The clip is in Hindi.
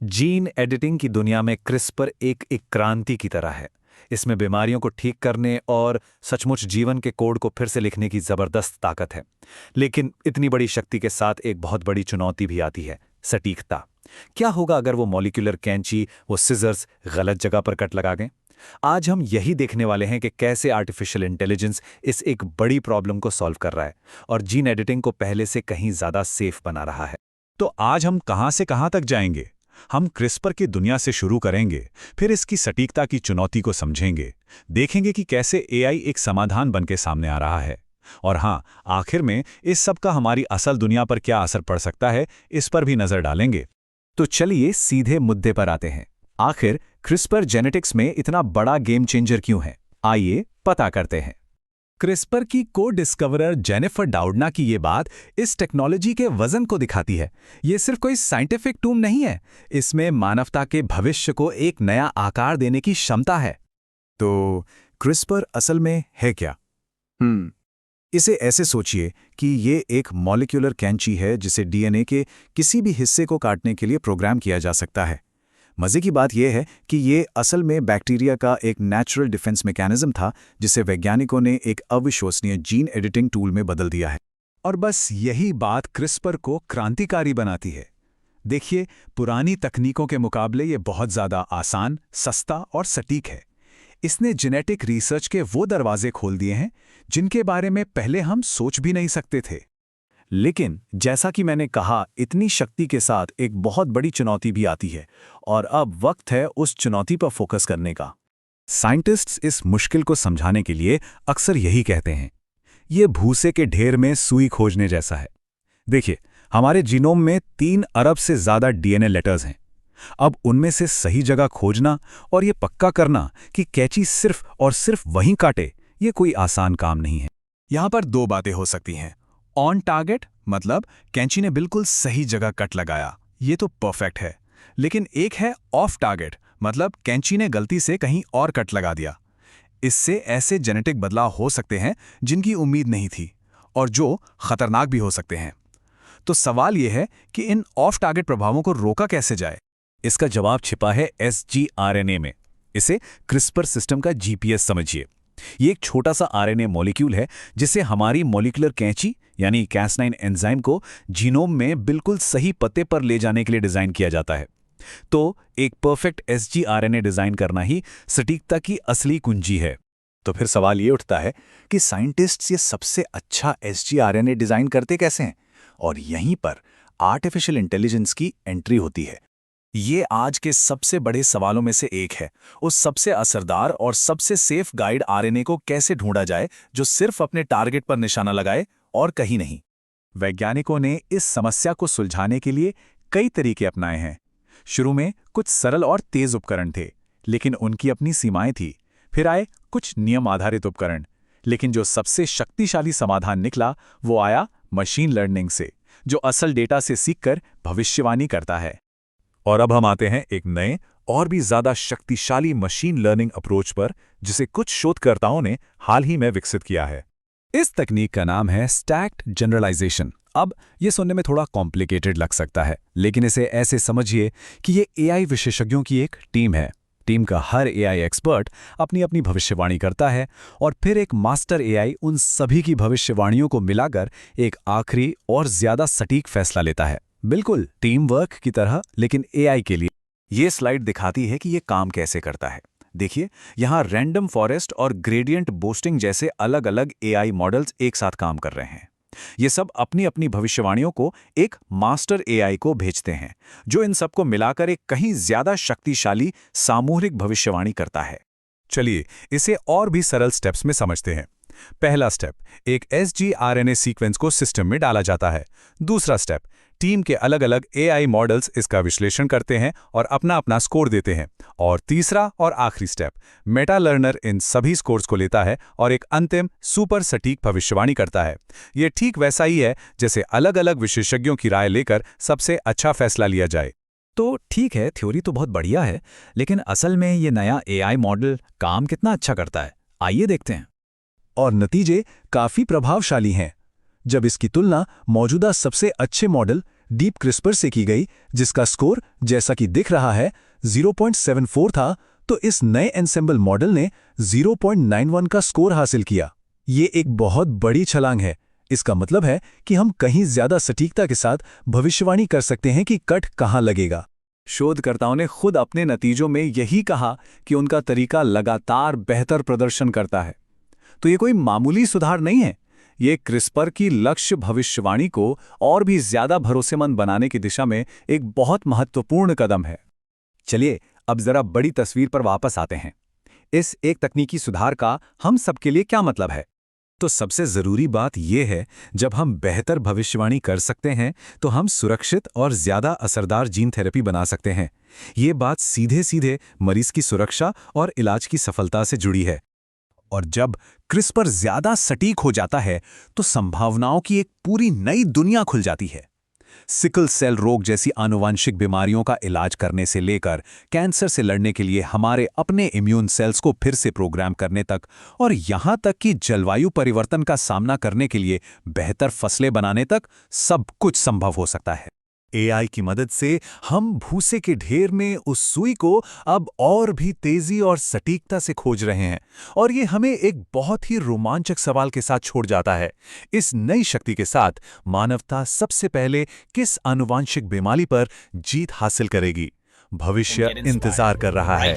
जीन एडिटिंग की दुनिया में क्रिस्पर एक क्रांति की तरह है। इसमें बीमारियों को ठीक करने और सचमुच जीवन के कोड को फिर से लिखने की जबरदस्त ताकत है। लेकिन इतनी बड़ी शक्ति के साथ एक बहुत बड़ी चुनौती भी आती है, सटीकता। क्या होगा अगर वो मॉलिक्यूलर कैंची, वो सिजर्स गलत जगह पर कट लगा गए? आज हम यही देखने वाले हैं कि कैसे आर्टिफिशियल इंटेलिजेंस इस एक बड़ी प्रॉब्लम को सॉल्व कर रहा है और जीन एडिटिंग को पहले से कहीं ज्यादा सेफ बना रहा है। तो आज हम कहां से कहां तक जाएंगे? हम क्रिस्पर की दुनिया से शुरू करेंगे, फिर इसकी सटीकता की चुनौती को समझेंगे, देखेंगे कि कैसे एआई एक समाधान बनके सामने आ रहा है। और हाँ, आखिर में इस सब का हमारी असल दुनिया पर क्या असर पड़ सकता है, इस पर भी नजर डालेंगे। तो चलिए सीधे मुद्दे पर आते हैं। आखिर क्रिस्पर जेनेटिक्स में इतना बड़ा गेम चेंजर क्यों है? आइए पता करते हैं। क्रिस्पर की को डिस्कवरर जेनिफर डाउडना की ये बात इस टेक्नोलॉजी के वजन को दिखाती है। ये सिर्फ कोई साइंटिफिक टूल नहीं है, इसमें मानवता के भविष्य को एक नया आकार देने की क्षमता है। तो क्रिस्पर असल में है क्या? इसे ऐसे सोचिए कि ये एक मॉलिक्यूलर कैंची है जिसे डीएनए के किसी भी हिस्से को काटने के लिए प्रोग्राम किया जा सकता है। मजे की बात यह है कि ये असल में बैक्टीरिया का एक नेचुरल डिफेंस मैकेनिज्म था जिसे वैज्ञानिकों ने एक अविश्वसनीय जीन एडिटिंग टूल में बदल दिया है। और बस यही बात क्रिस्पर को क्रांतिकारी बनाती है। देखिए, पुरानी तकनीकों के मुकाबले ये बहुत ज़्यादा आसान, सस्ता और सटीक है। इसने जेनेटिक रिसर्च के वो दरवाजे खोल दिए हैं जिनके बारे में पहले हम सोच भी नहीं सकते थे। लेकिन जैसा कि मैंने कहा, इतनी शक्ति के साथ एक बहुत बड़ी चुनौती भी आती है और अब वक्त है उस चुनौती पर फोकस करने का। साइंटिस्ट्स इस मुश्किल को समझाने के लिए अक्सर यही कहते हैं, ये भूसे के ढेर में सुई खोजने जैसा है। देखिए, हमारे जीनोम में 3 अरब से ज़्यादा डीएनए लेटर्स हैं। अब उनमें से सही जगह खोजना और ये पक्का करना कि कैंची सिर्फ और सिर्फ वहीं काटे, ये कोई आसान काम नहीं है। यहाँ पर 2 बातें हो सकती हैं। ऑन टारगेट मतलब कैंची ने बिल्कुल सही जगह कट लगाया, ये तो परफेक्ट है। लेकिन एक है ऑफ टारगेट, मतलब कैंची ने गलती से कहीं और कट लगा दिया। इससे ऐसे जेनेटिक बदलाव हो सकते हैं जिनकी उम्मीद नहीं थी और जो खतरनाक भी हो सकते हैं। तो सवाल यह है कि इन ऑफ टारगेट प्रभावों को रोका कैसे जाए? इसका जवाब छिपा है एसजीआरएनए में। इसे क्रिस्पर सिस्टम का जीपीएस समझिए। ये एक छोटा सा आरएनए मॉलिक्यूल है जिसे हमारी मॉलिक्यूलर कैंची यानी Cas9 एंजाइम को जीनोम में बिल्कुल सही पते पर ले जाने के लिए डिजाइन किया जाता है। तो एक परफेक्ट एसजीआरएनए डिजाइन करना ही सटीकता की असली कुंजी है। तो फिर सवाल ये उठता है कि साइंटिस्ट्स ये सबसे अच्छा एसजीआरएनए डिजाइन करते कैसे हैं? और यहीं पर आर्टिफिशियल इंटेलिजेंस की एंट्री होती है। ये आज के सबसे बड़े सवालों में से एक है। उस सबसे असरदार और सबसे सेफ गाइड आरएनए को कैसे ढूंढा जाए जो सिर्फ अपने टारगेट पर निशाना लगाए और कहीं नहीं। वैज्ञानिकों ने इस समस्या को सुलझाने के लिए कई तरीके अपनाए हैं। शुरू में कुछ सरल और तेज उपकरण थे, लेकिन उनकी अपनी सीमाएं थी। फिर आए कुछ नियम आधारित उपकरण, लेकिन जो सबसे शक्तिशाली समाधान निकला वो आया मशीन लर्निंग से, जो असल डेटा से सीखकर भविष्यवाणी करता है। और अब हम आते हैं एक नए और भी ज्यादा शक्तिशाली मशीन लर्निंग अप्रोच पर, जिसे कुछ शोधकर्ताओं ने हाल ही में विकसित किया है। इस तकनीक का नाम है स्टैक्ड जनरलाइजेशन। अब ये सुनने में थोड़ा कॉम्प्लिकेटेड लग सकता है, लेकिन इसे ऐसे समझिए कि ये एआई विशेषज्ञों की एक टीम है। टीम का हर एआई एक्सपर्ट अपनी अपनी भविष्यवाणी करता है और फिर एक मास्टर एआई उन सभी की भविष्यवाणियों को मिलाकर एक आखिरी और ज्यादा सटीक फैसला लेता है। बिल्कुल टीम वर्क की तरह, लेकिन एआई के लिए। ये स्लाइड दिखाती है कि ये काम कैसे करता है। देखिए, यहाँ रैंडम फॉरेस्ट और ग्रेडियंट बूस्टिंग जैसे अलग अलग एआई मॉडल्स एक साथ काम कर रहे हैं। ये सब अपनी अपनी भविष्यवाणियों को एक मास्टर एआई को भेजते हैं, जो इन सबको मिलाकर एक कहीं ज्यादा शक्तिशाली सामूहिक भविष्यवाणी करता है। चलिए इसे और भी सरल स्टेप्स में समझते हैं। पहला स्टेप, एक एसजीआरएनए सीक्वेंस को सिस्टम में डाला जाता है। दूसरा स्टेप, टीम के अलग अलग एआई मॉडल्स इसका विश्लेषण करते हैं और अपना अपना स्कोर देते हैं। और तीसरा और आखिरी स्टेप, मेटा लर्नर इन सभी स्कोर्स को लेता है और एक अंतिम सुपर सटीक भविष्यवाणी करता है। ये ठीक वैसा ही है जैसे अलग अलग विशेषज्ञों की राय लेकर सबसे अच्छा फैसला लिया जाए। तो ठीक है, थ्योरी तो बहुत बढ़िया है, लेकिन असल में ये नया एआई मॉडल काम कितना अच्छा करता है, आइए देखते हैं। और नतीजे काफी प्रभावशाली हैं। जब इसकी तुलना मौजूदा सबसे अच्छे मॉडल डीप क्रिस्पर से की गई, जिसका स्कोर जैसा कि दिख रहा है 0.74 था, तो इस नए एन्सेम्बल मॉडल ने 0.91 का स्कोर हासिल किया। ये एक बहुत बड़ी छलांग है। इसका मतलब है कि हम कहीं ज्यादा सटीकता के साथ भविष्यवाणी कर सकते हैं कि कट कहां लगेगा। शोधकर्ताओं ने खुद अपने नतीजों में यही कहा कि उनका तरीका लगातार बेहतर प्रदर्शन करता है। तो ये कोई मामूली सुधार नहीं है, ये क्रिस्पर की लक्ष्य भविष्यवाणी को और भी ज्यादा भरोसेमंद बनाने की दिशा में एक बहुत महत्वपूर्ण कदम है। चलिए अब जरा बड़ी तस्वीर पर वापस आते हैं। इस एक तकनीकी सुधार का हम सबके लिए क्या मतलब है? तो सबसे जरूरी बात यह है, जब हम बेहतर भविष्यवाणी कर सकते हैं तो हम सुरक्षित और ज्यादा असरदार जीन थेरेपी बना सकते हैं। ये बात सीधे सीधे मरीज की सुरक्षा और इलाज की सफलता से जुड़ी है। और जब क्रिस्पर ज्यादा सटीक हो जाता है तो संभावनाओं की एक पूरी नई दुनिया खुल जाती है। सिकल सेल रोग जैसी आनुवंशिक बीमारियों का इलाज करने से लेकर कैंसर से लड़ने के लिए हमारे अपने इम्यून सेल्स को फिर से प्रोग्राम करने तक, और यहां तक कि जलवायु परिवर्तन का सामना करने के लिए बेहतर फसलें बनाने तक, सब कुछ संभव हो सकता है। एआई की मदद से हम भूसे के ढेर में उस सुई को अब और भी तेजी और सटीकता से खोज रहे हैं, और ये हमें एक बहुत ही रोमांचक सवाल के साथ छोड़ जाता है। इस नई शक्ति के साथ मानवता सबसे पहले किस आनुवांशिक बीमारी पर जीत हासिल करेगी? भविष्य इंतजार कर रहा है।